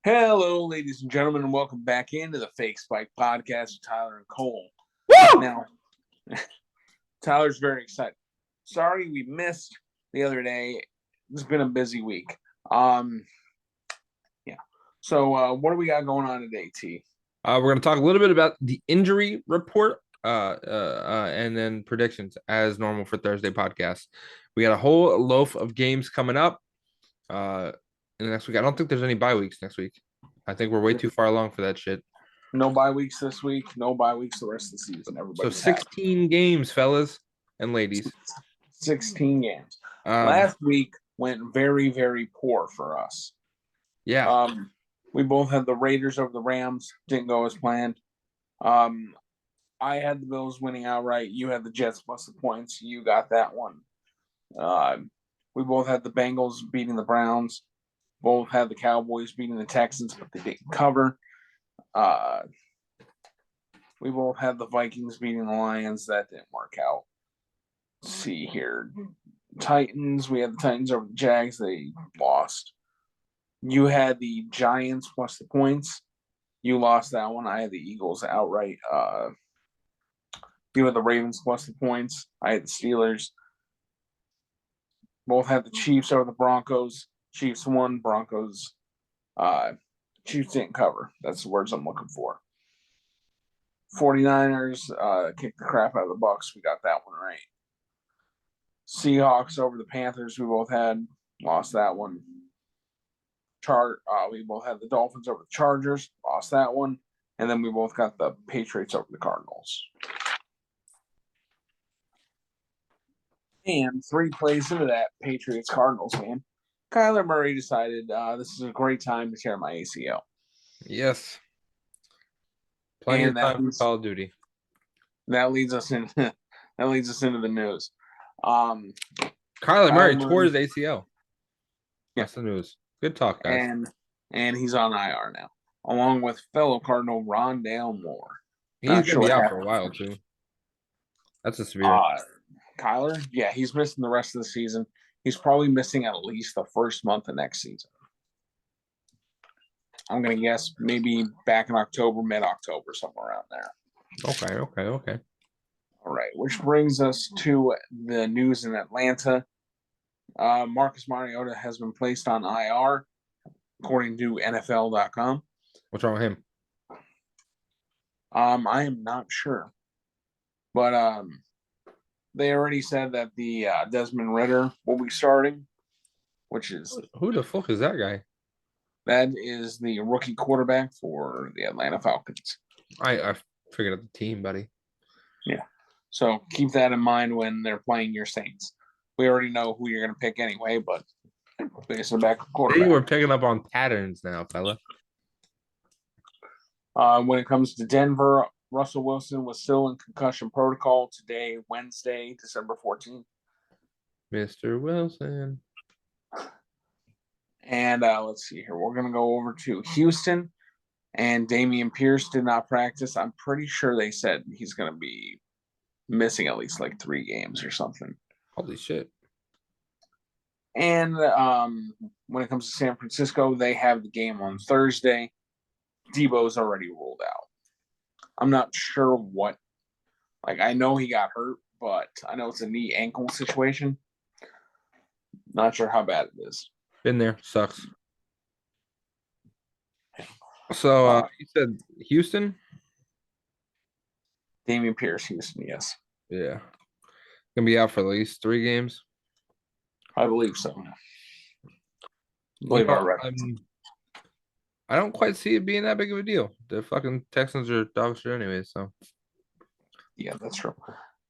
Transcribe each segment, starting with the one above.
Hello, ladies and gentlemen, and welcome back into the Fake Spike Podcast with Tyler and Cole. Woo! Now, Tyler's very excited. Sorry we missed the other day. It's been a busy week. Yeah. So, what do we got going on today, T? We're going to talk a little bit about the injury report and then predictions as normal for Thursday podcast. We got a whole loaf of games coming up in the next week. I don't think there's any bye weeks next week. I think we're way too far along for that shit. No bye weeks this week. No bye weeks the rest of the season. So Everybody's 16 games, fellas and ladies. 16 games. Last week went very, very poor for us. Yeah. We both had the Raiders over the Rams. Didn't go as planned. I had the Bills winning outright. You had the Jets plus the points. You got that one. We both had the Bengals beating the Browns. Both had the Cowboys beating the Texans, but they didn't cover. We both had the Vikings beating the Lions. That didn't work out. Let's see here. Titans. We had the Titans over the Jags. They lost. You had the Giants plus the points. You lost that one. I had the Eagles outright. You had the Ravens plus the points. I had the Steelers. Both had the Chiefs over the Broncos. Chiefs won. Broncos. Chiefs didn't cover. That's the words I'm looking for. 49ers kicked the crap out of the Bucks. We got that one right. Seahawks over the Panthers. We both had. Lost that one. We both had the Dolphins over the Chargers. Lost that one. And then we both got the Patriots over the Cardinals. And 3 plays into that Patriots-Cardinals game, Kyler Murray decided this is a great time to tear my ACL. Yes. Plenty of time for Call of Duty. That leads us into the news. Kyler Murray tore his ACL. Yeah. That's the news. Good talk, guys. And he's on IR now, along with fellow Cardinal Rondale Moore. He's going to be out for a while, too. That's a severe. Kyler, yeah, he's missing the rest of the season. He's probably missing at least the first month of next season. I'm going to guess maybe back in October, mid-October, somewhere around there. Okay. All right, which brings us to the news in Atlanta. Marcus Mariota has been placed on IR, according to NFL.com. What's wrong with him? I am not sure. But they already said that the Desmond Ridder will be starting, which is... Who the fuck is that guy? That is the rookie quarterback for the Atlanta Falcons. I figured out the team, buddy. Yeah. So keep that in mind when they're playing your Saints. We already know who you're going to pick anyway, but based on back quarterback. We're picking up on patterns now, fella. When it comes to Denver, Russell Wilson was still in concussion protocol today, Wednesday, December 14th. Mr. Wilson. And let's see here. We're going to go over to Houston. And Dameon Pierce did not practice. I'm pretty sure they said he's going to be missing at least like 3 games or something. Holy shit. And when it comes to San Francisco, they have the game on Thursday. Debo's already ruled out. I'm not sure what. Like, I know he got hurt, but I know it's a knee ankle situation. Not sure how bad it is. Been there. Sucks. So you said Houston? Dameon Pierce, Houston, yes. Yeah. Gonna be out for at least 3 games. I believe so. I don't quite see it being that big of a deal. The fucking Texans are dog shit anyway, so. Yeah, that's true.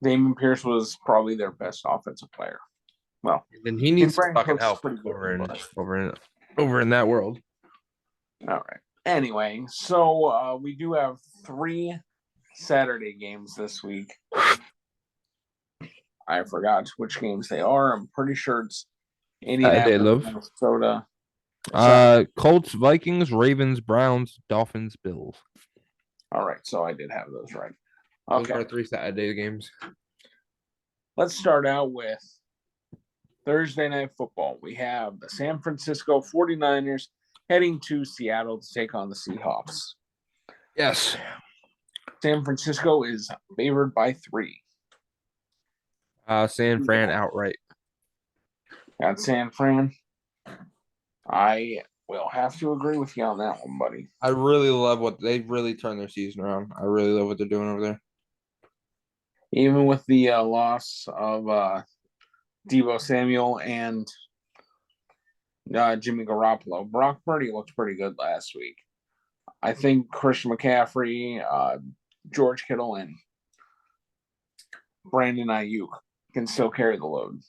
Dameon Pierce was probably their best offensive player. Well, then he needs some fucking help over in that world. All right. Anyway, so we do have 3 Saturday games this week. I forgot which games they are. I'm pretty sure it's Indianapolis, Minnesota. Colts, Vikings, Ravens, Browns, Dolphins, Bills. All right, so I did have those right. Okay. Those are 3 Saturday games. Let's start out with Thursday Night Football. We have the San Francisco 49ers heading to Seattle to take on the Seahawks. Yes. San Francisco is favored by 3. San Fran outright. Got San Fran. I will have to agree with you on that one, buddy. I really love what they really turned their season around. I really love what they're doing over there. Even with the loss of Deebo Samuel and Jimmy Garoppolo, Brock Purdy looked pretty good last week. I think Christian McCaffrey, George Kittle, and Brandon Ayuk can still carry the load.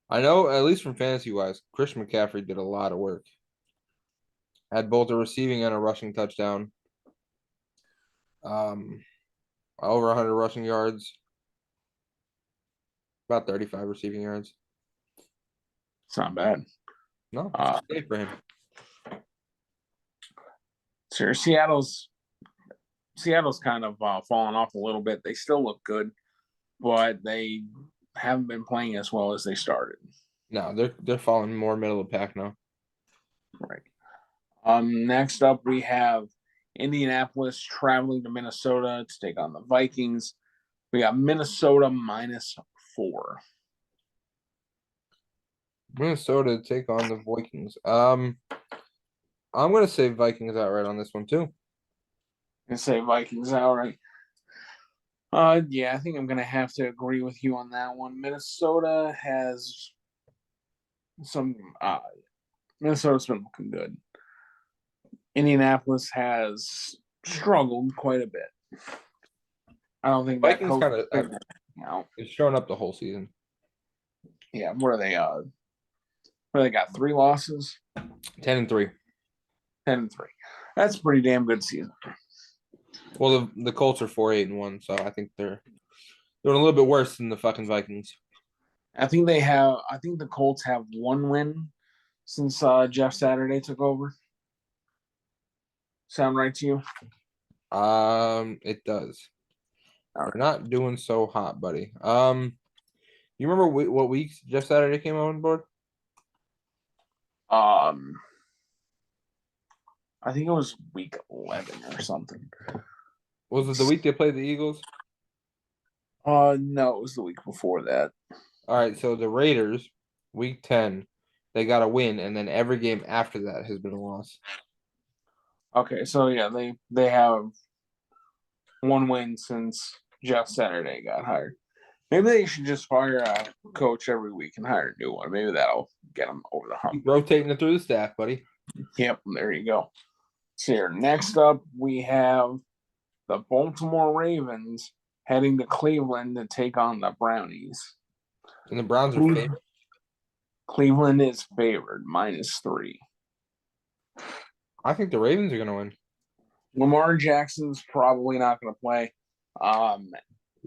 I know, at least from fantasy wise, Christian McCaffrey did a lot of work. Had both a receiving and a rushing touchdown. Over 100 rushing yards. About 35 receiving yards. It's not bad. No, safe for him. So Seattle's kind of fallen off a little bit. They still look good, but they haven't been playing as well as they started. No, they're falling more middle of the pack now. Right. Next up we have Indianapolis traveling to Minnesota to take on the Vikings. We got Minnesota -4. Minnesota take on the Vikings. I'm gonna say Vikings outright on this one too. I say Vikings outright. Yeah, I think I'm gonna have to agree with you on that one. Minnesota has some. Minnesota's been looking good. Indianapolis has struggled quite a bit. I don't think that Vikings kind of out. it's showing up the whole season. Yeah, what are they? Where they got 3 losses, 10-3. 10-3. That's a pretty damn good season. Well, the Colts are 4-8-1, so I think they're doing a little bit worse than the fucking Vikings. I think the Colts have 1 win since Jeff Saturday took over. Sound right to you? It does. We're not doing so hot, buddy. You remember what weeks Jeff Saturday came on board? I think it was week 11 or something. Was it the week they played the Eagles? No, it was the week before that. All right, so the Raiders, week 10, they got a win, and then every game after that has been a loss. Okay, so yeah, they have 1 win since Jeff Saturday got hired. Maybe they should just fire a coach every week and hire a new one. Maybe that'll get them over the hump. Keep rotating it through the staff, buddy. Yep, there you go. So here, next up, we have the Baltimore Ravens heading to Cleveland to take on the Brownies. And the Browns are favored. Cleveland is favored, -3. I think the Ravens are going to win. Lamar Jackson's probably not going to play.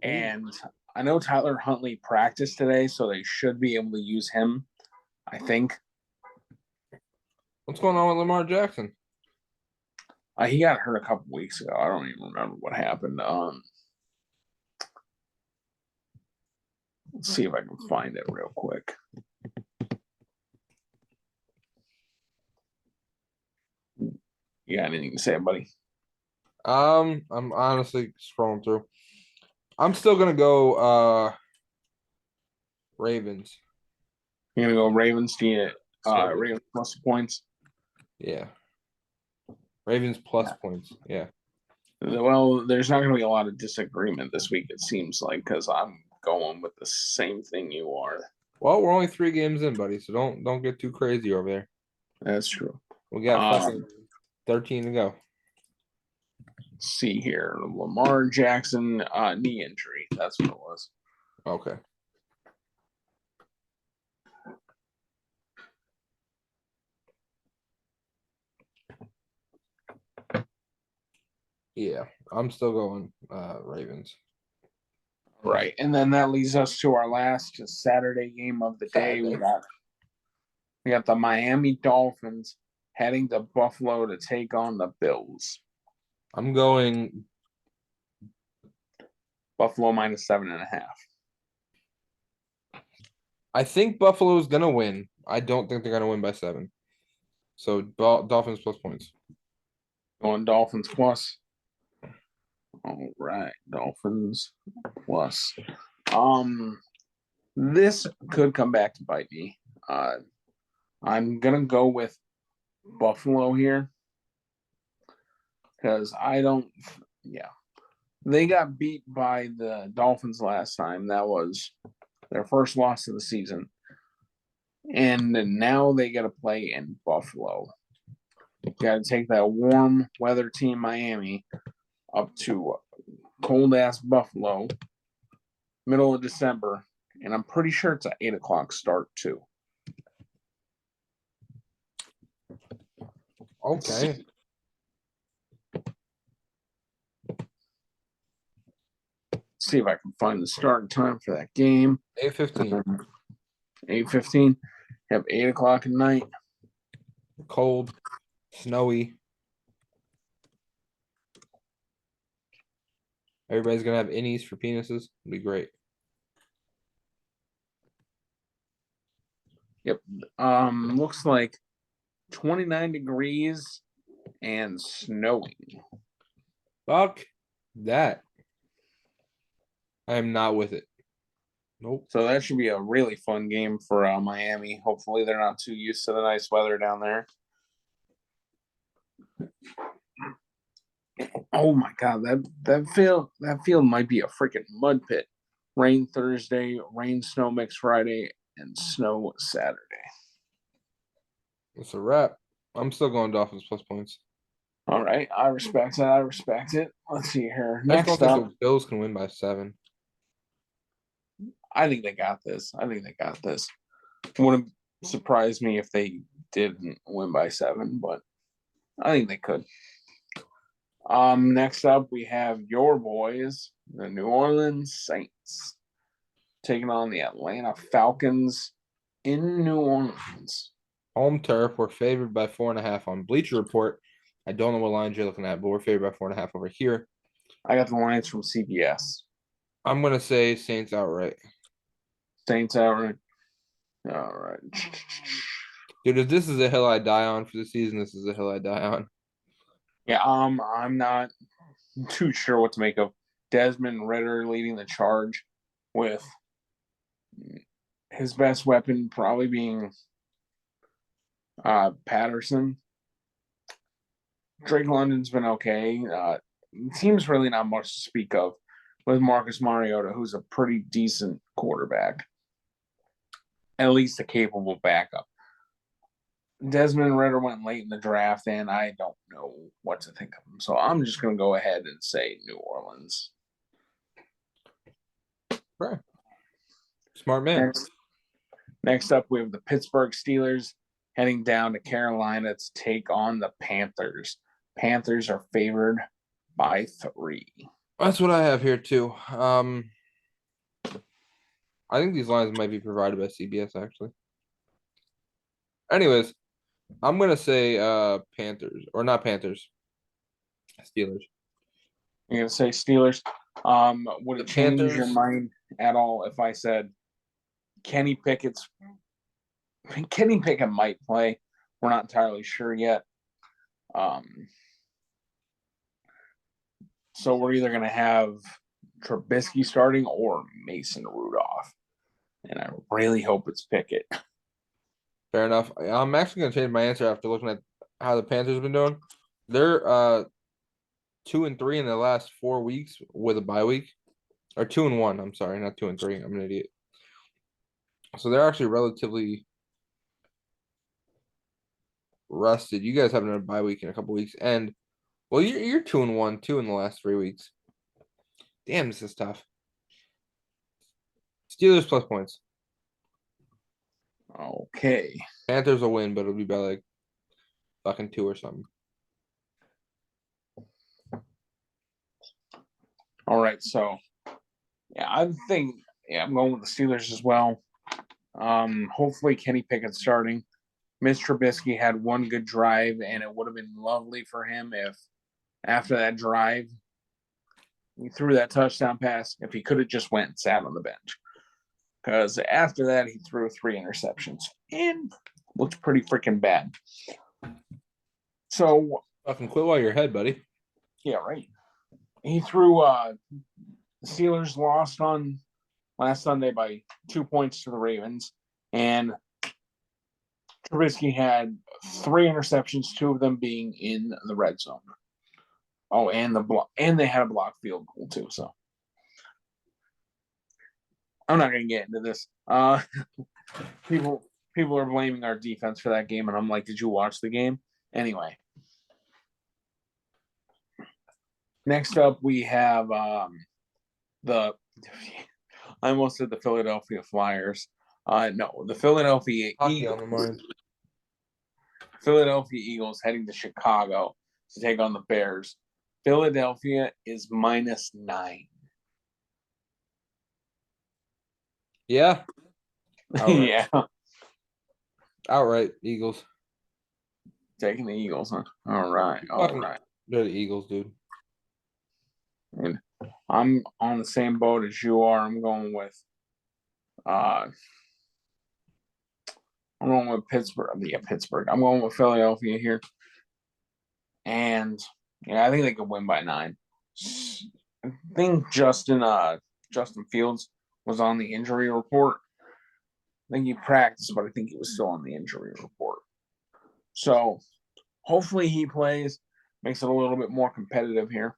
And I know Tyler Huntley practiced today, so they should be able to use him, I think. What's going on with Lamar Jackson? He got hurt a couple weeks ago. I don't even remember what happened. Let's see if I can find it real quick. You got anything to say, buddy? I'm honestly scrolling through. I'm still gonna go Ravens. You're gonna go Ravens to get Ravens plus points. Yeah. Ravens plus points. Yeah. Well, there's not gonna be a lot of disagreement this week, it seems like, because I'm going with the same thing you are. Well, we're only 3 games in, buddy, so don't get too crazy over there. That's true. We got fucking 13 to go. Let's see here. Lamar Jackson knee injury. That's what it was. Okay. Yeah, I'm still going Ravens. Right. And then that leads us to our last Saturday game of the day. We got the Miami Dolphins heading to Buffalo to take on the Bills. I'm going Buffalo -7.5. I think Buffalo's gonna win. I don't think they're gonna win by 7. So Dolphins plus points. Going Dolphins plus. All right, Dolphins plus. This could come back to bite me. I'm gonna go with Buffalo here because I don't. Yeah, they got beat by the Dolphins last time. That was their first loss of the season, and now they got to play in Buffalo. Got to take that warm weather team Miami up to cold ass Buffalo, middle of December, and I'm pretty sure it's an 8 o'clock start too. Okay. See if I can find the start time for that game. 8:15. 8:15. Have 8 o'clock at night. Cold, snowy. Everybody's gonna have innies for penises. It'll be great. Yep. Looks like 29 degrees and snowing. Fuck that. I am not with it. Nope. So that should be a really fun game for Miami. Hopefully they're not too used to the nice weather down there. Oh my god, that field might be a freaking mud pit. Rain Thursday, rain snow mix Friday, and snow Saturday. It's a wrap. I'm still going Dolphins plus points. All right, I respect it. I respect it. Let's see here. I just Next don't up, think the Bills can win by 7. I think they got this. Wouldn't surprise me if they didn't win by 7, but I think they could. Next up we have your boys, the New Orleans Saints, taking on the Atlanta Falcons in New Orleans. Home turf. We're favored by 4.5 on Bleacher Report. I don't know what lines you're looking at, but we're favored by 4.5 over here. I got the lines from CBS. I'm gonna say Saints outright. Saints outright. All right. Dude, if this is a hill I die on for the season, this is a hill I die on. Yeah, I'm not too sure what to make of Desmond Ritter leading the charge with his best weapon probably being Patterson. Drake London's been okay. Team's really not much to speak of with Marcus Mariota, who's a pretty decent quarterback, at least a capable backup. Desmond Ritter went late in the draft, and I don't know what to think of him. So I'm just going to go ahead and say New Orleans. Right. Smart man. Next up, we have the Pittsburgh Steelers heading down to Carolina to take on the Panthers. Panthers are favored by 3. That's what I have here too. I think these lines might be provided by CBS actually. Anyways, I'm gonna say Panthers or not Panthers. Steelers. You're gonna say Steelers. Would it change your Panthers. mind at all if I said Kenny Pickett might play? We're not entirely sure yet. So we're either gonna have Trubisky starting or Mason Rudolph, and I really hope it's Pickett. Fair enough. I'm actually gonna change my answer after looking at how the Panthers have been doing. They're 2-3 in the last 4 weeks with a bye week. Or 2-1. I'm sorry, not 2-3. I'm an idiot. So they're actually relatively rested. You guys haven't had a bye week in a couple weeks, and well, you're 2-1, 2 in the last 3 weeks. Damn, this is tough. Steelers plus points. Okay. Panthers will win, but it'll be by like fucking 2 or something. All right, so yeah, I'm going with the Steelers as well. Hopefully Kenny Pickett starting. Mitch Trubisky had one good drive, and it would have been lovely for him if after that drive he threw that touchdown pass. If he could have just went and sat on the bench, because after that he threw 3 interceptions and looked pretty freaking bad. So Fucking quit while you're ahead, buddy. yeah, right. He threw the Steelers lost on last Sunday by 2 points to the Ravens, and Trubisky had 3 interceptions, 2 of them being in the red zone. Oh, and they had a blocked field goal too. So I'm not gonna get into this. People are blaming our defense for that game, and I'm like, did you watch the game? Anyway. Next up, we have the I almost said the Philadelphia Flyers. No, the Philadelphia Hockey on the mind. Philadelphia Eagles heading to Chicago to take on the Bears. Philadelphia is -9. Yeah. Outright. Yeah, Outright Eagles. taking the Eagles, huh? All right, all Fucking- right. They're the Eagles, dude. And I'm on the same boat as you are. I'm going with Pittsburgh. Yeah, Pittsburgh. I'm going with Philadelphia here. And yeah, I think they could win by 9. I think Justin Fields was on the injury report. I think he practiced, but I think he was still on the injury report. So hopefully he plays, makes it a little bit more competitive here.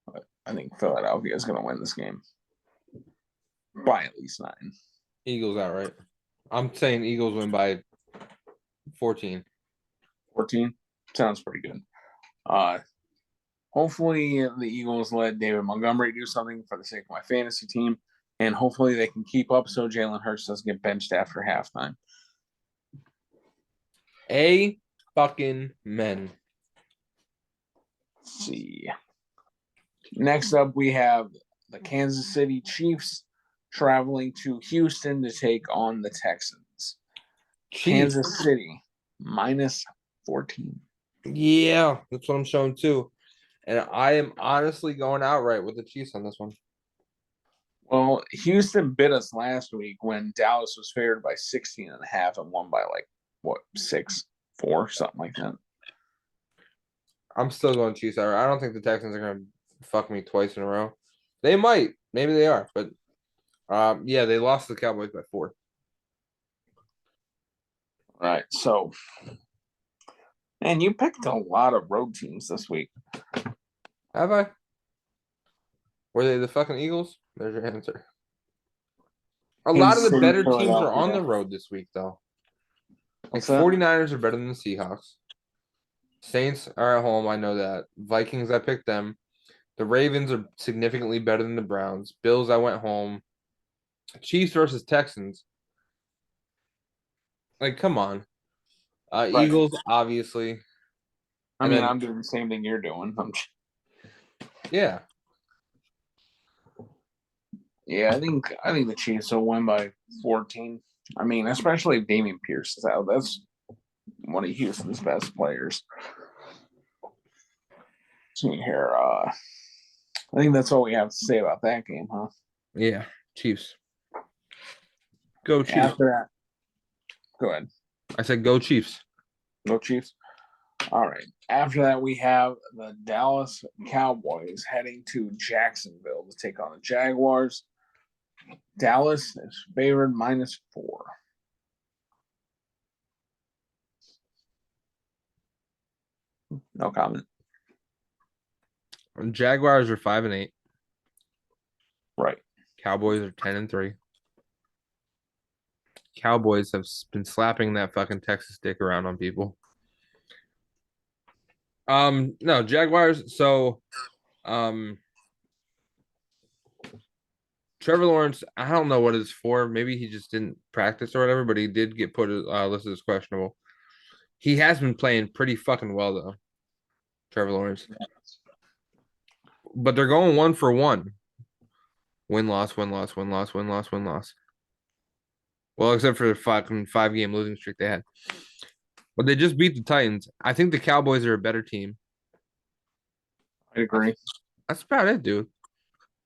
But I think Philadelphia is going to win this game by at least 9. Eagles outright. I'm saying Eagles win by 14. 14 sounds pretty good. Hopefully the Eagles let David Montgomery do something for the sake of my fantasy team, and hopefully they can keep up so Jalen Hurts doesn't get benched after halftime. A fucking men. Let's see. Next up, we have the Kansas City Chiefs traveling to Houston to take on the Texans. Chiefs. Kansas City -14. Yeah, that's what I'm showing too. And I am honestly going outright with the Chiefs on this one. Well, Houston bit us last week when Dallas was favored by 16.5 and won by 6-4, something like that. I'm still going Chiefs outright. I don't think the Texans are gonna fuck me twice in a row. They might, maybe they are, but yeah, they lost to the Cowboys by 4. All right, so man, you picked a lot of road teams this week. Have I? Were they the fucking Eagles? There's your answer. A lot of the City, better teams are on Philadelphia. the road this week, though. Like What's that? 49ers are better than the Seahawks. Saints are at home. I know that. Vikings, I picked them. The Ravens are significantly better than the Browns. Bills, I went home. Chiefs versus Texans. Like, come on. Right. Eagles, obviously. I And mean, then- I'm doing the same thing you're doing. Yeah. Yeah, I think the Chiefs will win by 14. I mean, especially if Damian Pierce is out. That's one of Houston's best players. See here. I think that's all we have to say about that game, huh? Yeah. Chiefs. Go Chiefs. After that, go ahead. I said go Chiefs. Go Chiefs. All right. After that, we have the Dallas Cowboys heading to Jacksonville to take on the Jaguars. Dallas is favored -4. No comment. Jaguars are 5-8. Right. Cowboys are 10-3. Cowboys have been slapping that fucking Texas dick around on people. No, Jaguars. So, Trevor Lawrence, I don't know what it's for. Maybe he just didn't practice or whatever, but he did get put listed as questionable. He has been playing pretty fucking well though, Trevor Lawrence. But they're going 1 for 1. Win loss, win loss, win loss, win loss, win loss. Well, except for the fucking 5-game losing streak they had. But they just beat the Titans. I think the Cowboys are a better team. I agree. That's about it, dude.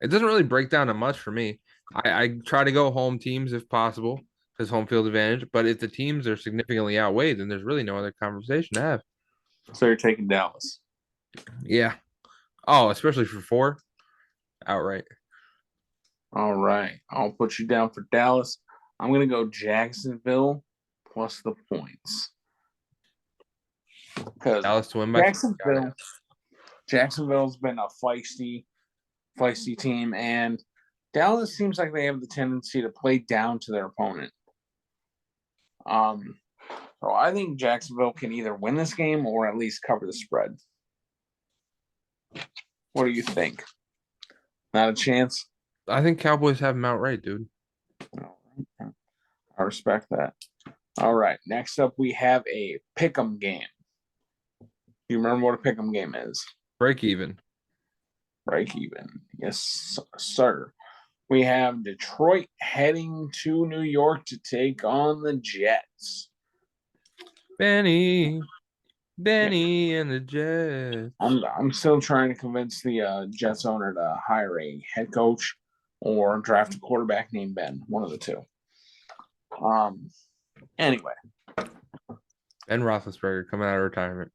It doesn't really break down to much for me. I try to go home teams if possible, because home field advantage. But if the teams are significantly outweighed, then there's really no other conversation to have. So you're taking Dallas. Yeah. Oh, especially for 4 outright. All right. I'll put you down for Dallas. I'm going to go Jacksonville plus the points. Because Dallas to win by 3. Got it. Jacksonville's been a feisty team, and Dallas seems like they have the tendency to play down to their opponent. So I think Jacksonville can either win this game or at least cover the spread. What do you think? Not a chance? I think Cowboys have them outright, dude. I respect that. All right. Next up, we have a pick'em game. You remember what a pick'em game is? Break even. Break even. Yes, sir. We have Detroit heading to New York to take on the Jets. Benny and the Jets. I'm still trying to convince the Jets owner to hire a head coach or draft a quarterback named Ben. One of the two. Anyway, Ben Roethlisberger coming out of retirement.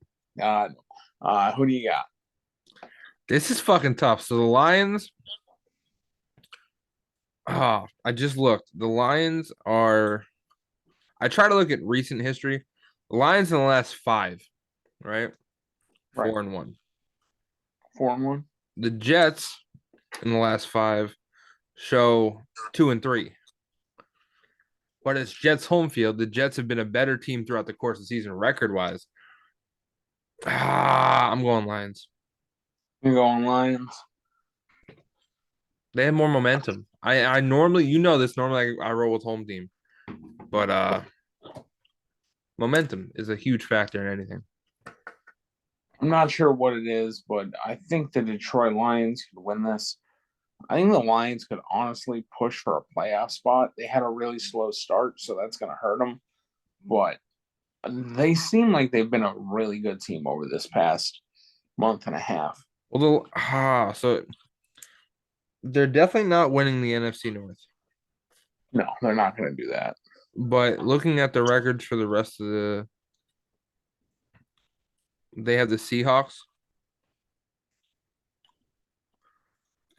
who do you got? This is fucking tough. So the Lions. Oh, I just looked. The Lions are. I try to look at recent history. The Lions in the last 5, right? Right. 4-1. 4-1. The Jets in the last 5 show 2-3. But it's Jets home field. The Jets have been a better team throughout the course of the season, record wise. I'm going Lions. You going Lions? They have more momentum. I normally, you know this, normally I roll with home team. But momentum is a huge factor in anything. I'm not sure what it is, but I think the Detroit Lions could win this. I think the Lions could honestly push for a playoff spot. They had a really slow start, so that's going to hurt them. But they seem like they've been a really good team over this past month and a half. Well, so they're definitely not winning the NFC North. No, they're not going to do that. But looking at the records for the rest of they have the Seahawks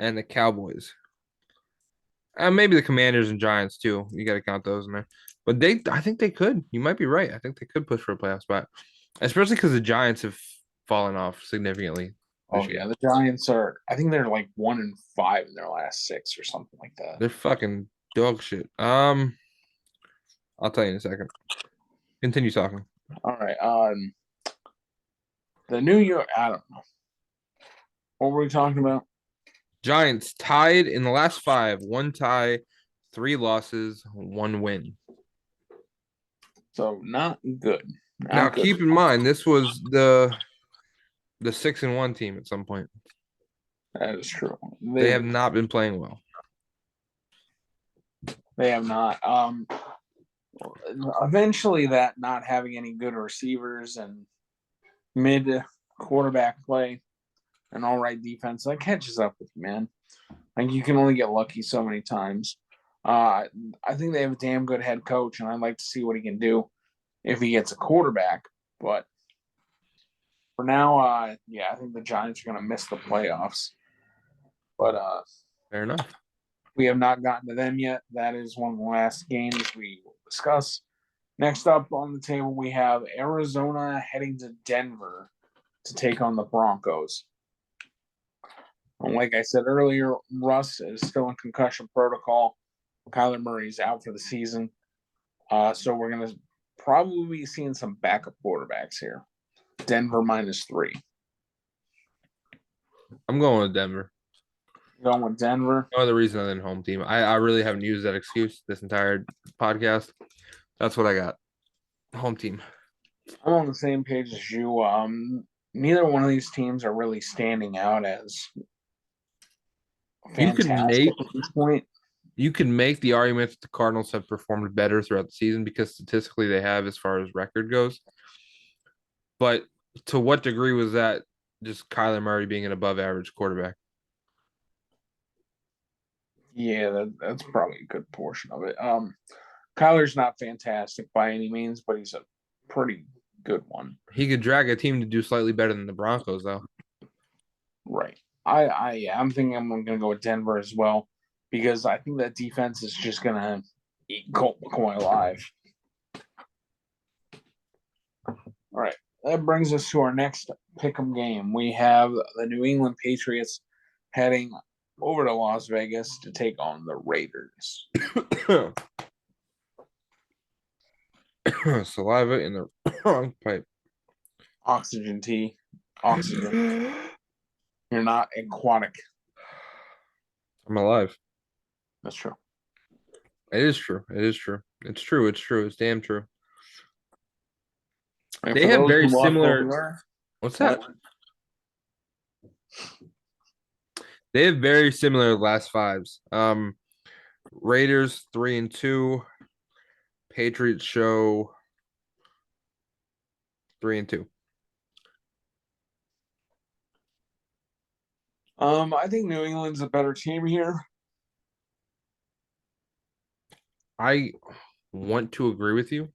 and the Cowboys. And maybe the Commanders and Giants too. You got to count those in there. But I think they could. You might be right. I think they could push for a playoff spot, especially because the Giants have fallen off significantly. Oh yeah, the Giants are. I think they're like 1-5 in their last 6 or something like that. They're fucking dog shit. I'll tell you in a second. Continue talking. All right. The New York. I don't know. What were we talking about? Giants tied in the last 5. 1 tie, 3 losses, 1 win. So not good. Now keep in mind this was the 6-1 team at some point. That is true. They have not been playing well. They have not. Eventually, that not having any good receivers and mid quarterback play and all right defense, that catches up with you, man. Like you can only get lucky so many times. I think they have a damn good head coach, and I'd like to see what he can do if he gets a quarterback. But for now, yeah, I think the Giants are going to miss the playoffs. But fair enough. We have not gotten to them yet. That is one of the last games we will discuss. Next up on the table, we have Arizona heading to Denver to take on the Broncos. And like I said earlier, Russ is still in concussion protocol. Kyler Murray's out for the season. So we're going to probably be seeing some backup quarterbacks here. Denver -3. I'm going with Denver. Going with Denver. No other reason other than home team. I really haven't used that excuse this entire podcast. That's what I got. Home team. I'm on the same page as you. Neither one of these teams are really standing out as fantastic at this point. You can make the argument that the Cardinals have performed better throughout the season because statistically they have as far as record goes. But to what degree was that just Kyler Murray being an above average quarterback? Yeah, that's probably a good portion of it. Kyler's not fantastic by any means, but he's a pretty good one. He could drag a team to do slightly better than the Broncos, though. Right. I'm thinking I'm gonna go with Denver as well because I think that defense is just gonna eat Colt McCoy alive. All right. That brings us to our next pick'em game. We have the New England Patriots heading over to Las Vegas to take on the Raiders. Saliva in the wrong pipe. Oxygen tea. Oxygen. You're not aquatic. I'm alive. That's true. It is true. It is true. It's true. It's true. It's damn true. And They for have those very who lost similar. over, What's that? They have very similar last fives. Raiders 3-2. Patriots show 3-2. I think New England's a better team here. I want to agree with you.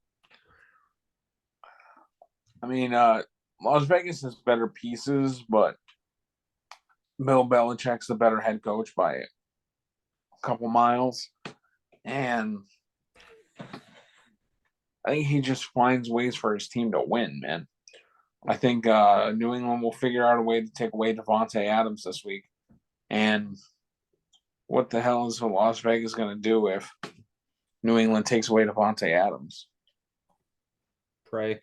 I mean, Las Vegas has better pieces, but Bill Belichick's the better head coach by a couple miles. And I think he just finds ways for his team to win, man. I think New England will figure out a way to take away Devontae Adams this week. And what the hell is Las Vegas going to do if New England takes away Devontae Adams? Pray.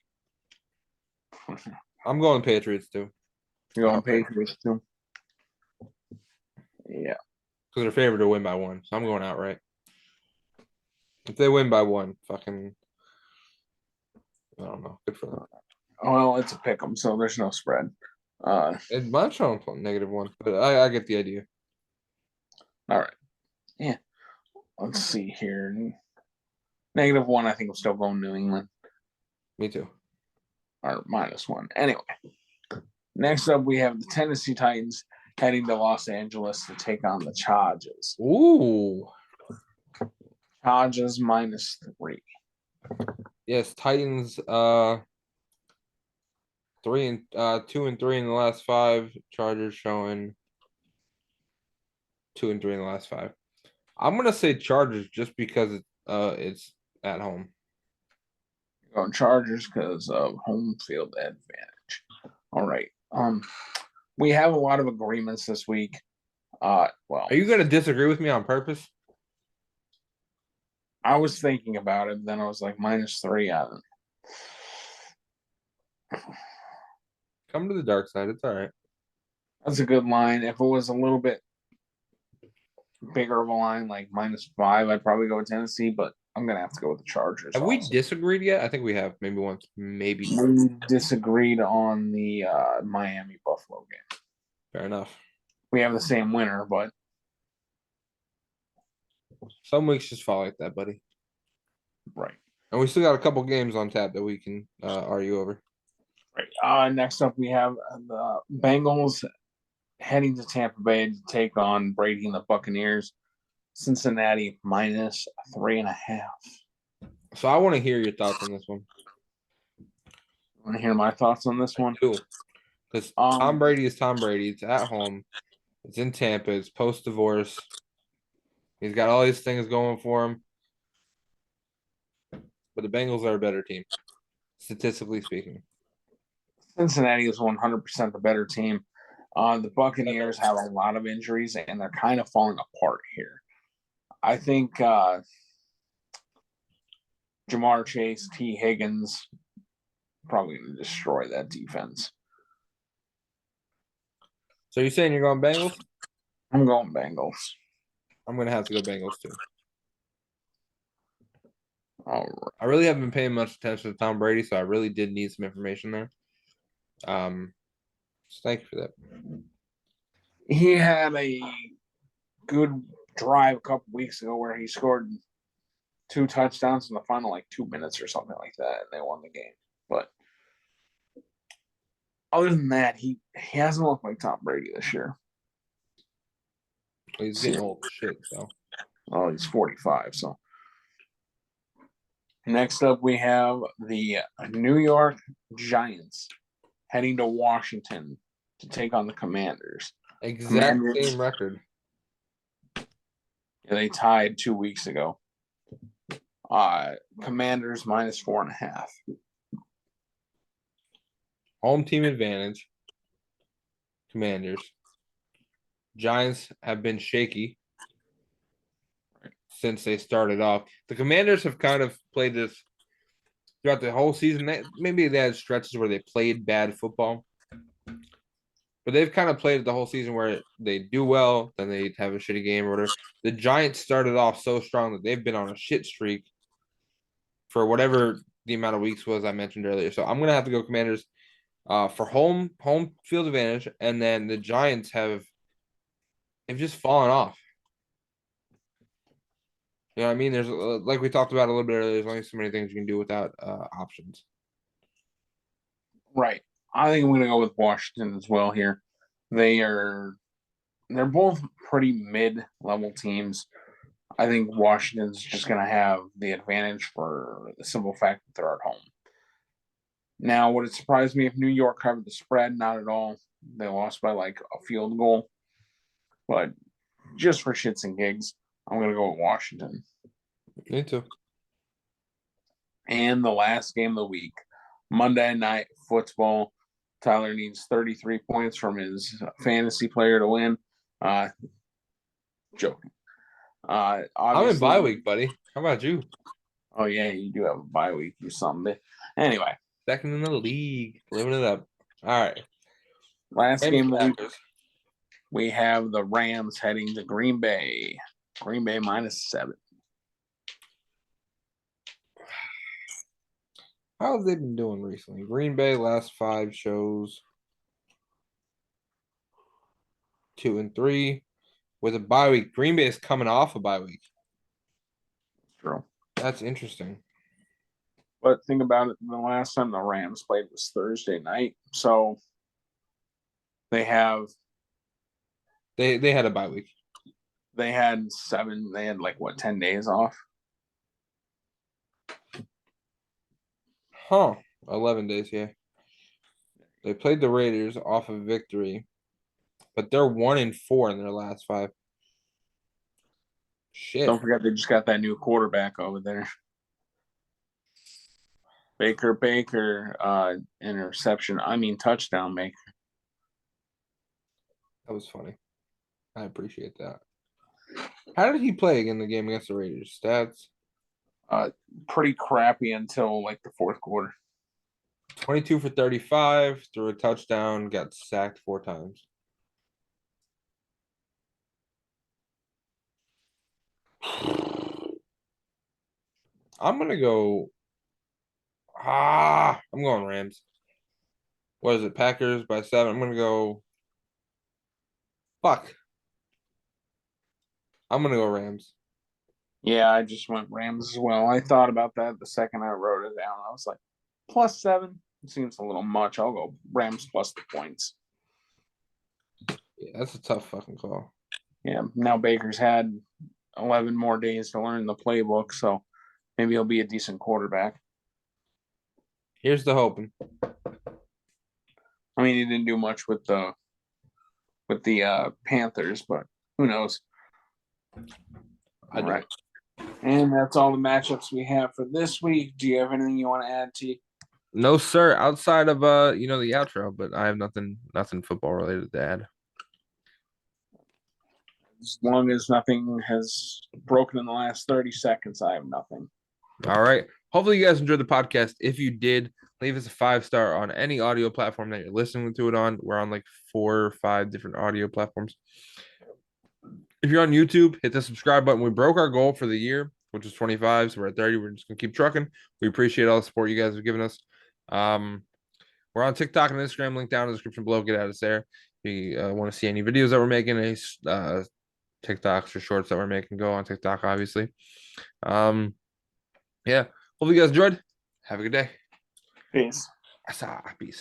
I'm going Patriots too. You're going Patriots too? Yeah. Because they're favored to win by 1. So I'm going outright. If they win by 1, fucking, I don't know. Good for them. Well, it's a pick 'em, so there's no spread. It might show -1, but I get the idea. All right. Yeah. Let's see here. -1, I think I'm still going New England. Me too. Or -1. Anyway. Next up, we have the Tennessee Titans heading to Los Angeles to take on the Chargers. Ooh. Chargers -3. Yes, Titans 2-3 in the last 5. Chargers showing 2-3 in the last 5. I'm gonna say Chargers just because it's at home. Going Chargers because of home field advantage. All right. We have a lot of agreements this week. Well, Are you gonna disagree with me on purpose? I was thinking about it, then I was like -3 on it. Come to the dark side. It's all right. That's a good line. If it was a little bit bigger of a line, like -5, I'd probably go with Tennessee, but I'm gonna have to go with the Chargers. Have we also. disagreed yet? I think we have. Maybe once. Maybe. We disagreed on the Miami Buffalo game. Fair enough. We have the same winner, but Some weeks just fall like that, buddy. right. And we still got a couple games on tap that we can argue over. Right. Next up, we have the Bengals heading to Tampa Bay to take on Brady and the Buccaneers. Cincinnati -3.5. So I want to hear your thoughts on this one. Want to hear my thoughts on this one? Too. Because Tom Brady is Tom Brady. It's at home. It's in Tampa. It's post-divorce. He's got all these things going for him. But the Bengals are a better team, statistically speaking. Cincinnati is 100% the better team. The Buccaneers have a lot of injuries, and they're kind of falling apart here. I think Jamar Chase, T. Higgins, probably going to destroy that defense. So you're saying you're going Bengals? I'm going Bengals. I'm going to have to go Bengals too. All right. I really haven't been paying much attention to Tom Brady, so I really did need some information there. So thank you for that. He had a good drive a couple weeks ago where he scored 2 touchdowns in the final 2 minutes or something like that, and they won the game. But other than that, he hasn't looked like Tom Brady this year. He's getting old shit, so. Oh, he's 45, so. Next up, we have the New York Giants heading to Washington to take on the Commanders. Exact Commanders, same record. they tied 2 weeks ago. Commanders minus 4.5. Home team advantage. Commanders. Giants have been shaky since they started off. The Commanders have kind of played this throughout the whole season. Maybe they had stretches where they played bad football, but they've kind of played it the whole season where they do well, then they have a shitty game or whatever. The Giants started off so strong that they've been on a shit streak for whatever the amount of weeks was I mentioned earlier. So I'm gonna have to go Commanders for home field advantage, and then the Giants have just fallen off. You know what I mean? There's like we talked about a little bit earlier. There's only so many things you can do without options. Right. I think I'm going to go with Washington as well here. They're both pretty mid-level teams. I think Washington's just going to have the advantage for the simple fact that they're at home. Now, would it surprise me if New York covered the spread? Not at all. They lost by like a field goal. But just for shits and gigs, I'm going to go with Washington. Me too. And the last game of the week, Monday Night Football. Tyler needs 33 points from his fantasy player to win. Joking. I'm in bye week, buddy. How about you? Oh yeah, you do have a bye week. You something. Anyway, second in the league, living it up. All right. Last game of the week, we have the Rams heading to Green Bay. Green Bay -7. How have they been doing recently? Green Bay last 5 shows 2-3 with a bye week. Green Bay is coming off a bye week. True. That's interesting. But think about it. The last time the Rams played was Thursday night, so they have they had a bye week. They had 7. They had like what 10 days off. Huh. 11 days, yeah. They played the Raiders off of victory, but they're 1-4 in their last 5. Shit. Don't forget they just got that new quarterback over there. Baker, interception. Touchdown maker. That was funny. I appreciate that. How did he play in the game against the Raiders? Stats? Pretty crappy until like the fourth quarter. 22 for 35, threw a touchdown, got sacked 4 times. I'm gonna go. I'm going Rams. What is it? Packers by 7. I'm gonna go. Fuck. I'm gonna go Rams. Yeah, I just went Rams as well. I thought about that the second I wrote it down. I was like, +7 seems a little much. I'll go Rams plus the points. Yeah, that's a tough fucking call. Yeah, now Baker's had 11 more days to learn the playbook, so maybe he'll be a decent quarterback. Here's the hoping. I mean, he didn't do much with the Panthers, but who knows? All right. And that's all the matchups we have for this week. Do you have anything you want to add, T? No, sir. Outside of the outro, but I have nothing football related to add. As long as nothing has broken in the last 30 seconds, I have nothing. All right. Hopefully you guys enjoyed the podcast. If you did, leave us a 5-star on any audio platform that you're listening to it on. We're on like 4 or 5 different audio platforms. If you're on YouTube, hit the subscribe button. We broke our goal for the year, which is 25. So we're at 30. We're just gonna keep trucking. We appreciate all the support you guys have given us. We're on TikTok and Instagram. Link down in the description below. Get at us there. If you want to see any videos that we're making, any TikToks or shorts that we're making, go on TikTok, obviously. Yeah. Hopefully you guys enjoyed. Have a good day. Peace. Peace.